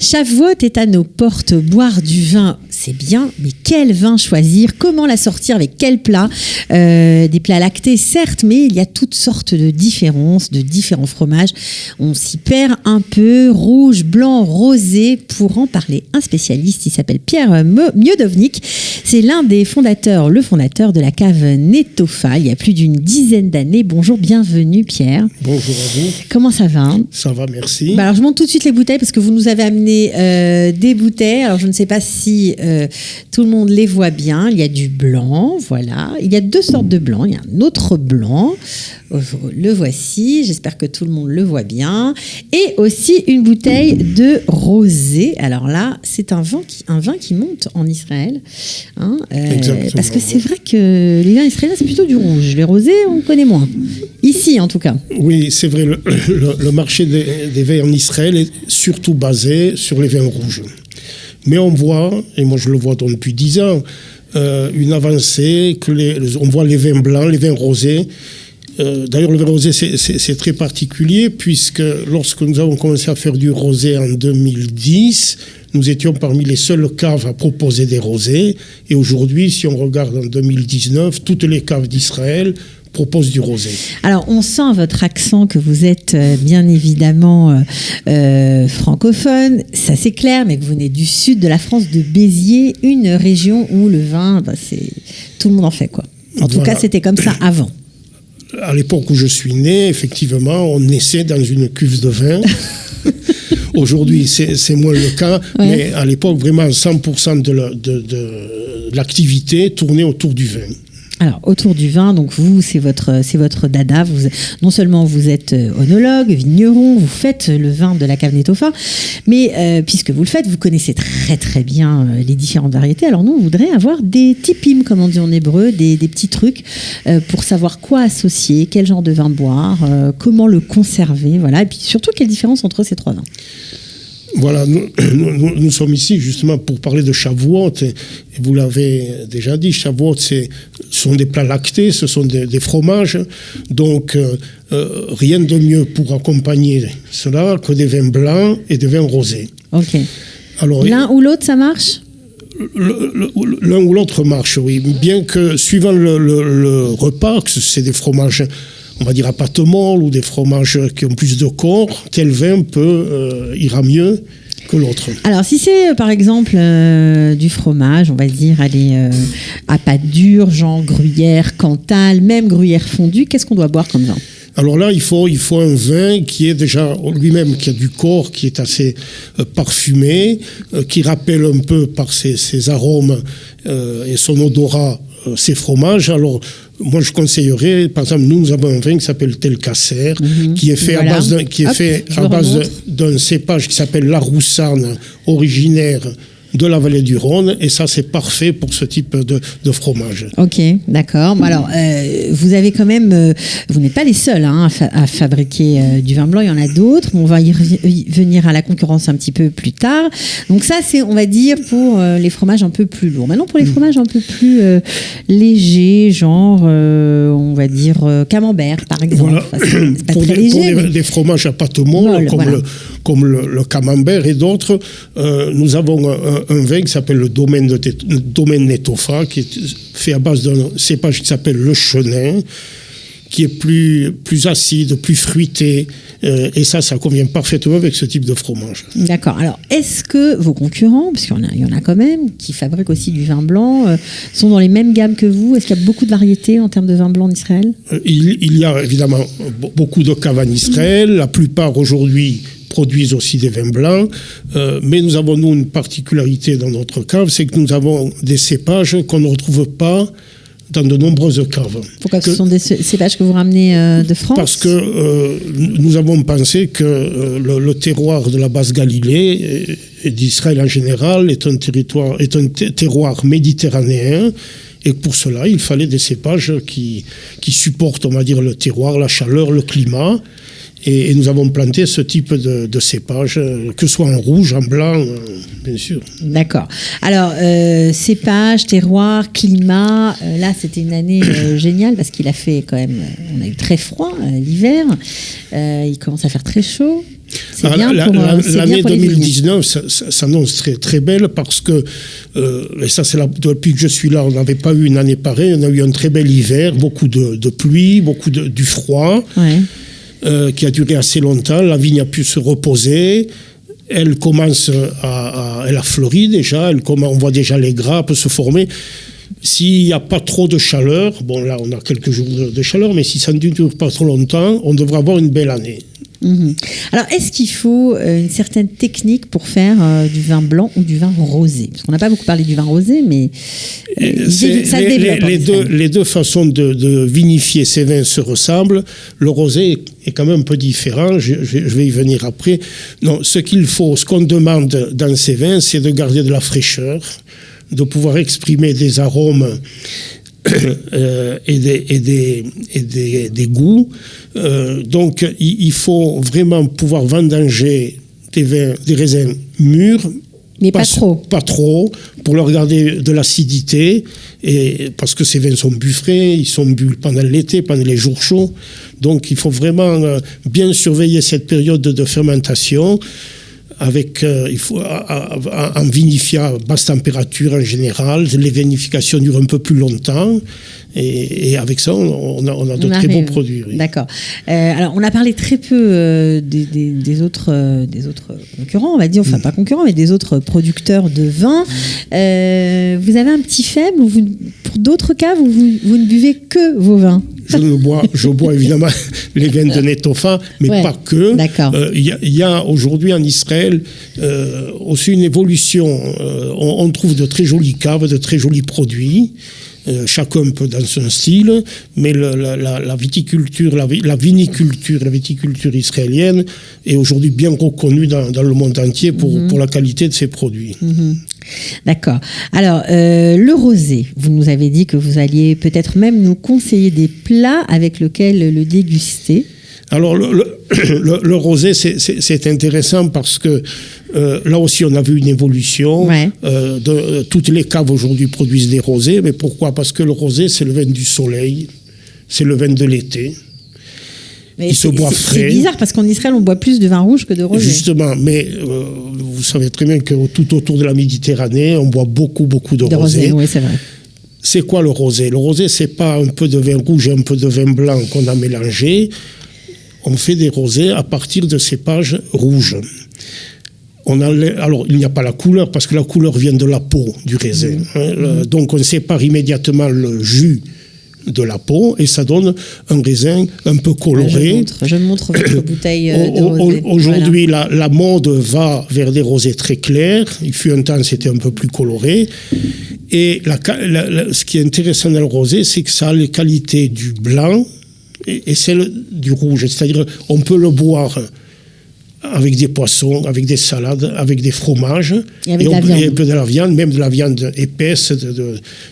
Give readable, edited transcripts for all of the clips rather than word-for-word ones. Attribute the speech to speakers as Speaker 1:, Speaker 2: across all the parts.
Speaker 1: Shavuot est à nos portes. Boire du vin, c'est bien, mais quel vin choisir? Comment la sortir? Avec quel plat? Des plats lactés, certes, mais il y a toutes sortes de différences, de différents fromages. On s'y perd un peu. Rouge, blanc, rosé. Pour en parler, un spécialiste, il s'appelle Pierre Miodownik. C'est l'un des fondateurs, le fondateur de la cave Netofa, il y a plus d'une dizaine d'années. Bonjour, bienvenue Pierre.
Speaker 2: Bonjour à vous.
Speaker 1: Comment ça va?
Speaker 2: Ça va, merci.
Speaker 1: Alors je monte tout de suite les bouteilles parce que vous nous avez amené des bouteilles. Alors je ne sais pas si tout le monde les voit bien. Il y a du blanc, voilà. Il y a deux sortes de blanc. Il y a un autre blanc. Le voici. J'espère que tout le monde le voit bien. Et aussi une bouteille de rosé. Alors là, c'est un vin qui monte en Israël. Hein, parce que c'est vrai que les vins israéliens, c'est plutôt du rouge. Les rosés, on connaît moins. Ici, en tout cas.
Speaker 2: Oui, c'est vrai. Le marché des vins en Israël est surtout basé sur les vins rouges. Mais on voit, et moi je le vois depuis 10 ans, une avancée, on voit les vins blancs, les vins rosés. D'ailleurs, le vin rosé, c'est très particulier, puisque lorsque nous avons commencé à faire du rosé en 2010, nous étions parmi les seules caves à proposer des rosés. Et aujourd'hui, si on regarde en 2019, toutes les caves d'Israël proposent du rosé. Alors,
Speaker 1: on sent à votre accent que vous êtes bien évidemment francophone, ça c'est clair, mais que vous venez du sud de la France, de Béziers, une région où le vin, tout le monde en fait, quoi. En tout cas, c'était comme ça avant.
Speaker 2: À l'époque où je suis né, effectivement, on naissait dans une cuve de vin. Aujourd'hui, c'est moins le cas, ouais. Mais à l'époque, vraiment, 100% de l'activité tournait autour du vin.
Speaker 1: Alors, autour du vin, donc vous, c'est votre dada. Non seulement vous êtes œnologue, vigneron, vous faites le vin de la cave Netofa, mais puisque vous le faites, vous connaissez très très bien les différentes variétés. Alors nous, on voudrait avoir des tipim, comme on dit en hébreu, des petits trucs pour savoir quoi associer, quel genre de vin boire, comment le conserver, voilà. Et puis surtout, quelle différence entre ces trois vins?
Speaker 2: Voilà, nous sommes ici justement pour parler de Shavuot, et vous l'avez déjà dit, Shavuot, ce sont des plats lactés, ce sont des fromages, donc rien de mieux pour accompagner cela que des vins blancs et des vins rosés.
Speaker 1: Ok. Alors, l'un ou l'autre, ça marche ?
Speaker 2: L'un ou l'autre marche, oui, bien que suivant le repas, c'est des fromages, on va dire à pâte molle, ou des fromages qui ont plus de corps, tel vin ira mieux que l'autre.
Speaker 1: Alors si c'est par exemple du fromage, on va dire à pâte dure, genre gruyère, Cantal, même gruyère fondue, qu'est-ce qu'on doit boire comme vin ?
Speaker 2: Alors là, il faut un vin qui est déjà lui-même, qui a du corps, qui est assez parfumé, qui rappelle un peu par ses arômes et son odorat ces fromages. Alors, moi, je conseillerais, par exemple, nous avons un vin qui s'appelle Tel Kasser, qui est fait à base d'un cépage qui s'appelle la Roussanne, originaire de la vallée du Rhône, et ça, c'est parfait pour ce type de fromage.
Speaker 1: Ok, d'accord. Alors, vous avez quand même, vous n'êtes pas les seuls à fabriquer du vin blanc, il y en a d'autres, on va y venir à la concurrence un petit peu plus tard. Donc ça, c'est, on va dire, pour les fromages un peu plus lourds. Maintenant, pour les fromages un peu plus légers, genre, on va dire, camembert, par exemple.
Speaker 2: Voilà. C'est pas très léger, pour des fromages à pâte molle, comme le camembert et d'autres, nous avons un vin qui s'appelle le domaine Netofa, qui est fait à base d'un cépage qui s'appelle le chenin, qui est plus acide, plus fruité, et ça convient parfaitement avec ce type de fromage.
Speaker 1: D'accord. Alors, est-ce que vos concurrents, parce qu'il y en a quand même, qui fabriquent aussi du vin blanc, sont dans les mêmes gammes que vous? Est-ce qu'il y a beaucoup de variétés en termes de vin blanc en Israël?
Speaker 2: Il y a évidemment beaucoup de caves en Israël. La plupart aujourd'hui produisent aussi des vins blancs, mais nous avons, une particularité dans notre cave, c'est que nous avons des cépages qu'on ne retrouve pas dans de nombreuses caves.
Speaker 1: Pourquoi ce sont des cépages que vous ramenez de France?
Speaker 2: Parce que nous avons pensé que le terroir de la Basse-Galilée et d'Israël en général est un terroir méditerranéen, et pour cela, il fallait des cépages qui supportent, on va dire, le terroir, la chaleur, le climat. Et nous avons planté ce type de cépage, que ce soit en rouge, en blanc, bien sûr.
Speaker 1: D'accord. Alors, cépage, terroir, climat, là c'était une année géniale parce qu'il a fait quand même, on a eu très froid l'hiver, il commence à faire très chaud. C'est bien
Speaker 2: l'année
Speaker 1: pour les
Speaker 2: 2019 s'annonce très, très belle parce que, et ça c'est depuis que je suis là, on n'avait pas eu une année pareille, on a eu un très bel hiver, beaucoup de pluie, beaucoup du froid, qui a duré assez longtemps, la vigne a pu se reposer. Elle commence elle a fleuri déjà, on voit déjà les grappes se former. S'il n'y a pas trop de chaleur, bon là on a quelques jours de chaleur, mais si ça ne dure pas trop longtemps, on devrait avoir une belle année.
Speaker 1: Alors, est-ce qu'il faut une certaine technique pour faire du vin blanc ou du vin rosé? Parce qu'on n'a pas beaucoup parlé du vin rosé, mais ça développe.
Speaker 2: Les deux façons de vinifier ces vins se ressemblent. Le rosé est quand même un peu différent, je vais y venir après. Non, ce qu'on demande dans ces vins, c'est de garder de la fraîcheur, de pouvoir exprimer des arômes et des goûts. Donc, il faut vraiment pouvoir vendanger des raisins mûrs.
Speaker 1: Mais pas trop.
Speaker 2: Pas trop, pour leur garder de l'acidité, et parce que ces vins sont bu frais, ils sont bu pendant l'été, pendant les jours chauds. Donc, il faut vraiment bien surveiller cette période de fermentation. Il faut en vinifiant à basse température en général, les vinifications durent un peu plus longtemps et avec ça on a de très beaux produits. Oui.
Speaker 1: D'accord. Alors on a parlé très peu des autres concurrents, on va dire, enfin pas concurrents, mais des autres producteurs de vin. Vous avez un petit faible pour d'autres caves où vous ne buvez que vos vins?
Speaker 2: Je bois évidemment les vins de Netofa, mais pas que. Il y a aujourd'hui en Israël aussi une évolution. On trouve de très jolies caves, de très jolis produits. Chacun un peu dans son style, mais la viticulture, la viticulture israélienne est aujourd'hui bien reconnue dans le monde entier pour la qualité de ses produits.
Speaker 1: D'accord. Alors, le rosé, vous nous avez dit que vous alliez peut-être même nous conseiller des plats avec lesquels le déguster.
Speaker 2: Alors, le rosé, c'est intéressant parce que là aussi, on a vu une évolution. Toutes les caves aujourd'hui produisent des rosés. Mais pourquoi? Parce que le rosé, c'est le vin du soleil, c'est le vin de l'été. Il se boit frais.
Speaker 1: C'est bizarre parce qu'en Israël, on boit plus de vin rouge que de rosé.
Speaker 2: Justement, mais vous savez très bien que tout autour de la Méditerranée, on boit beaucoup de rosé.
Speaker 1: Oui, c'est vrai.
Speaker 2: C'est quoi le rosé? Le rosé, c'est pas un peu de vin rouge et un peu de vin blanc qu'on a mélangé. On fait des rosés à partir de cépages rouges. Alors, il n'y a pas la couleur, parce que la couleur vient de la peau du raisin. Donc, on sépare immédiatement le jus de la peau et ça donne un raisin un peu coloré.
Speaker 1: Je montre votre bouteille de rosé.
Speaker 2: Aujourd'hui, la mode va vers des rosés très clairs. Il fut un temps, c'était un peu plus coloré. Et ce qui est intéressant dans le rosé, c'est que ça a les qualités du blanc et celle du rouge. C'est-à-dire, on peut le boire avec des poissons, avec des salades, avec des fromages,
Speaker 1: et un
Speaker 2: peu de la viande, même de la viande épaisse.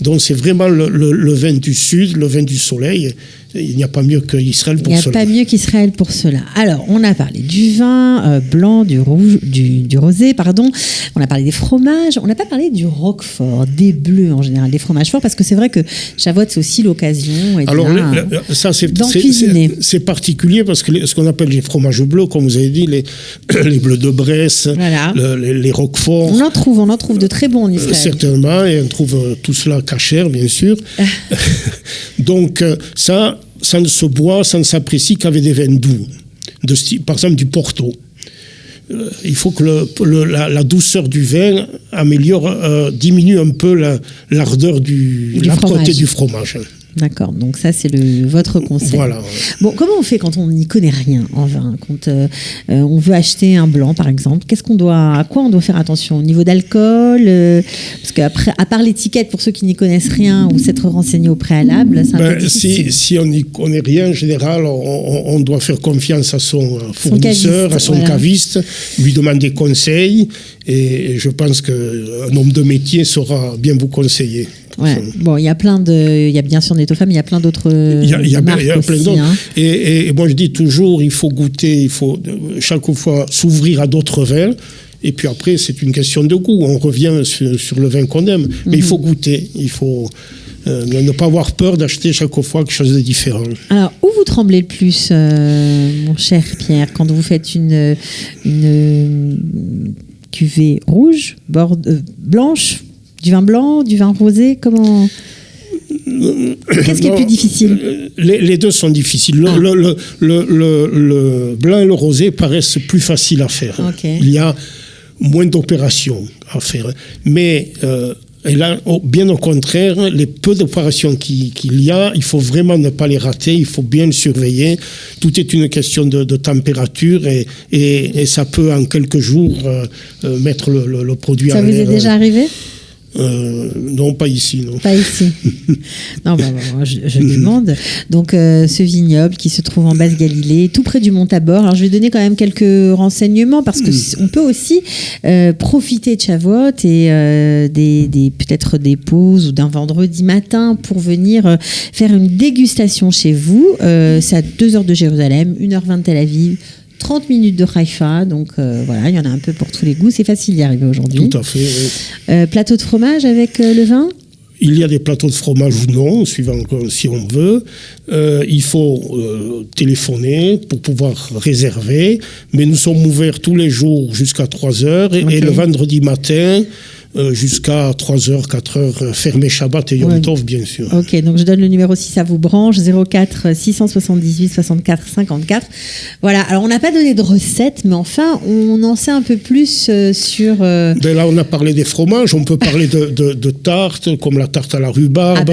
Speaker 2: Donc c'est vraiment le vin du Sud, le vin du soleil. Il n'y a pas mieux qu'Israël pour cela.
Speaker 1: Il n'y a pas mieux qu'Israël pour cela. Alors, on a parlé du vin blanc, du rouge, du rosé, pardon. On a parlé des fromages. On n'a pas parlé du roquefort, des bleus en général, des fromages forts, parce que c'est vrai que Shavuot, c'est aussi l'occasion
Speaker 2: ça,
Speaker 1: d'en cuisiner.
Speaker 2: C'est particulier parce que ce qu'on appelle les fromages bleus, comme vous avez dit, les bleus de Bresse, les roqueforts.
Speaker 1: On en trouve de très bons en Israël.
Speaker 2: Certainement, et on trouve tout cela cachère, bien sûr. Donc, ça ne se boit, ça ne s'apprécie qu'avec des vins doux, par exemple du Porto. Il faut que la douceur du vin diminue un peu l'ardeur l'âpreté du fromage.
Speaker 1: D'accord, donc ça c'est votre conseil.
Speaker 2: Voilà.
Speaker 1: Bon, comment on fait quand on n'y connaît rien en vin? Quand on veut acheter un blanc par exemple, à quoi on doit faire attention? Au niveau d'alcool, parce qu'après, à part l'étiquette, pour ceux qui n'y connaissent rien ou s'être renseigné au préalable, c'est un peu difficile.
Speaker 2: Si on n'y connaît rien, en général, on doit faire confiance à son fournisseur, à son caviste, lui demander conseil, et je pense qu'un homme de métier saura bien vous conseiller.
Speaker 1: Ouais. Bon, il y a bien sûr Netofa, mais il y a plein d'autres marques
Speaker 2: plein d'autres. Hein. Et moi je dis toujours, il faut goûter, il faut chaque fois s'ouvrir à d'autres vins. Et puis après, c'est une question de goût. On revient sur le vin qu'on aime. Mais il faut goûter. Ne pas avoir peur d'acheter chaque fois quelque chose de différent.
Speaker 1: Alors, où vous tremblez le plus, mon cher Pierre, quand vous faites une cuvée rouge, blanche, du vin blanc, du vin rosé, comment... Qu'est-ce qui est plus difficile?
Speaker 2: Les deux sont difficiles. Le blanc et le rosé paraissent plus faciles à faire.
Speaker 1: Okay.
Speaker 2: Il y a moins d'opérations à faire. Mais et là, bien au contraire, les peu d'opérations qu'il y a, il faut vraiment ne pas les rater, il faut bien le surveiller. Tout est une question de température et ça peut en quelques jours mettre le produit à l'air.
Speaker 1: Ça vous est déjà arrivé?
Speaker 2: Non, pas ici. Non.
Speaker 1: Pas ici. Non, je demande. Donc, ce vignoble qui se trouve en Basse-Galilée, tout près du Mont Tabor. Alors, je vais donner quand même quelques renseignements parce que on peut aussi profiter de Shavuot et peut-être des pauses ou d'un vendredi matin pour venir faire une dégustation chez vous. C'est à 2 heures de Jérusalem, 1h20 de Tel Aviv. 30 minutes de Haïfa, donc voilà, il y en a un peu pour tous les goûts. C'est facile d'y arriver aujourd'hui.
Speaker 2: Tout à fait. Oui.
Speaker 1: Plateau de fromage avec le vin?
Speaker 2: Il y a des plateaux de fromage ou non, suivant si on veut. Il faut téléphoner pour pouvoir réserver, mais nous sommes ouverts tous les jours jusqu'à 3h et le vendredi matin jusqu'à 3h, 4h, fermé Shabbat et Yom Tov, bien sûr.
Speaker 1: Ok, donc je donne le numéro si ça vous branche, 04 678 64 54. Voilà, alors on n'a pas donné de recette, mais enfin, on en sait un peu plus sur...
Speaker 2: Ben là, on a parlé des fromages, on peut parler de tartes, comme la tarte à la rhubarbe,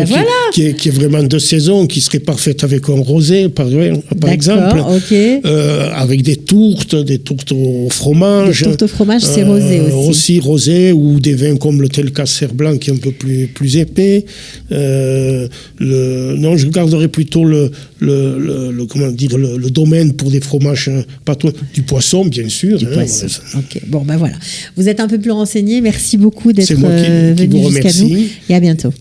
Speaker 2: qui est vraiment de saison, qui serait parfaite avec un rosé, par exemple.
Speaker 1: Okay.
Speaker 2: Avec des tourtes au fromage.
Speaker 1: Des tourtes au fromage, c'est rosé aussi.
Speaker 2: Aussi rosé, ou des vins comme le Telcasser blanc qui est un peu plus épais. Non, je garderais plutôt le domaine pour des fromages, pas tout, du poisson, bien sûr.
Speaker 1: Du poisson. Ok, bon, ben voilà. Vous êtes un peu plus renseigné. Merci beaucoup d'être
Speaker 2: venu
Speaker 1: jusqu'à nous. Et à bientôt.